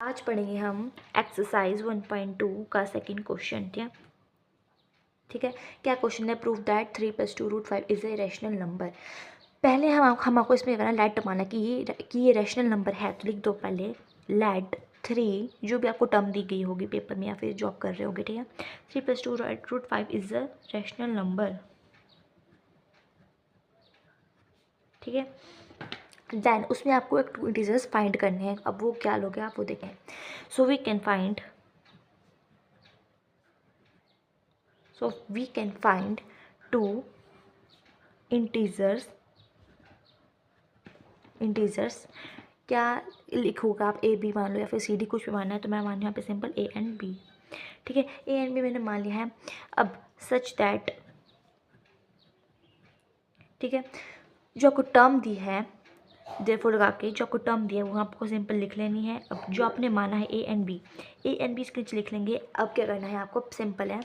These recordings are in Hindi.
आज पढ़ेंगे हम एक्सरसाइज 1.2 का सेकंड क्वेश्चन। ठीक है। क्या क्वेश्चन है? Prove that 3 + 2√5 is a rational number. पहले हमको इसमें करना लेट माना कि ये रैशनल नंबर है, तो लिख दो पहले लेट 3, जो भी आपको टर्म दी गई होगी पेपर में या फिर जॉब कर रहे होगे। ठीक है। 3 + 2√5 इज़ अ रैशनल नंबर। ठीक है। देन उसमें आपको एक 2 इंटीजर्स फाइंड करने हैं। अब वो क्या लोगे आप, वो देखें। So we can find two integers। क्या लिखोगे आप? ए बी मान लो या फिर सी डी, कुछ भी मानना है, तो मैं मान यहाँ पे सिंपल ए एंड बी। ठीक है। ए एंड बी मैंने मान लिया है। अब सच दैट, ठीक है, जो आपको टर्म दी है देयरफॉर लगा के, जो आपको टर्म दिया है वो आपको सिंपल लिख लेनी है। अब जो आपने माना है ए एंड बी इसके नीचे लिख लेंगे। अब क्या करना है आपको? सिंपल है।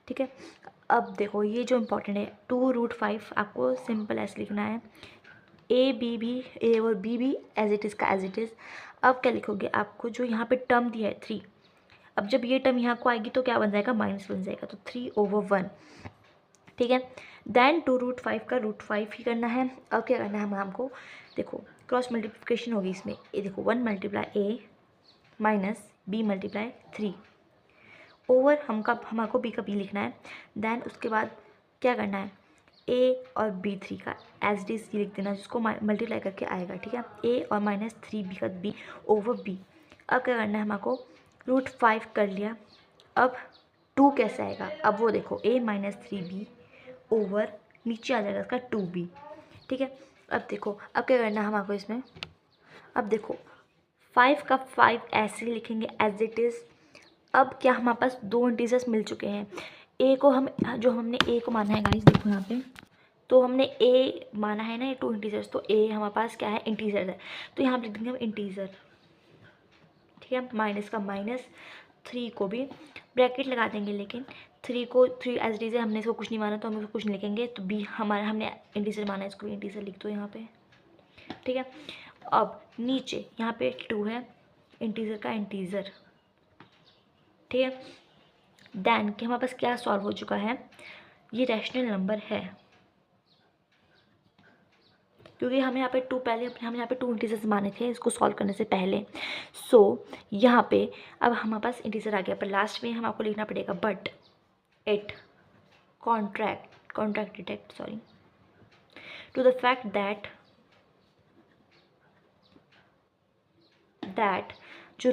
ठीक है। अब देखो ये जो इम्पोर्टेंट है, 2√5 आपको सिंपल ऐसे लिखना है। ए और बी एज इट इज़ का एज इट इज़। अब क्या लिखोगे? आपको जो यहाँ पे टर्म दिया है 3, अब जब ये टर्म यहाँ को आएगी तो क्या बन जाएगा? माइनस बन जाएगा, तो 3/1। ठीक है। देन 2√5 का √5 ही करना है। अब क्या करना है हमको? देखो क्रॉस मल्टीप्लिकेशन होगी इसमें। ये देखो 1 × a माइनस b × 3 ओवर हमको b का b लिखना है। देन उसके बाद क्या करना है? a और b3 का एज इट इज़ लिख देना, जिसको मल्टीप्लाई करके आएगा। ठीक है। a और -3b का b ओवर b। अब क्या करना है हमको? √5 कर लिया। अब 2 कैसे आएगा? अब वो देखो a - 3b ओवर नीचे आ जाएगा इसका 2b। ठीक है। अब देखो अब क्या करना है हमको इसमें? अब देखो 5 का 5 ऐसे ही लिखेंगे एज इट इज़। अब क्या हमारे पास 2 इंटीजर्स मिल चुके हैं। ए को हमने ए को माना है गाइस, देखो यहाँ पे, तो हमने ए माना है ना, ये 2 इंटीजर्स, तो ए हमारे पास क्या है? इंटीजर है, तो यहाँ पे लिख देंगे हम इंटीजर। ठीक है। माइनस का माइनस, 3 को भी ब्रैकेट लगा देंगे, लेकिन 3 एज इट इज़ है, हमने इसको कुछ नहीं माना तो हम इसको कुछ नहीं लिखेंगे। तो बी हमने इंटीजर माना है, इसको भी इंटीजर लिख दो यहाँ पे। ठीक है। अब नीचे यहाँ पे 2 है, इंटीजर का इंटीजर। ठीक है। देन कि हमारे पास क्या सॉल्व हो चुका है? ये रैशनल नंबर है, क्योंकि हमें यहाँ पे हम यहाँ पे 2 इंटीजर्स माने थे इसको सॉल्व करने से पहले। सो यहाँ पे अब हमारे पास इंटीजर आ गया, पर लास्ट में हम आपको लिखना पड़ेगा but it contracted to the fact that जो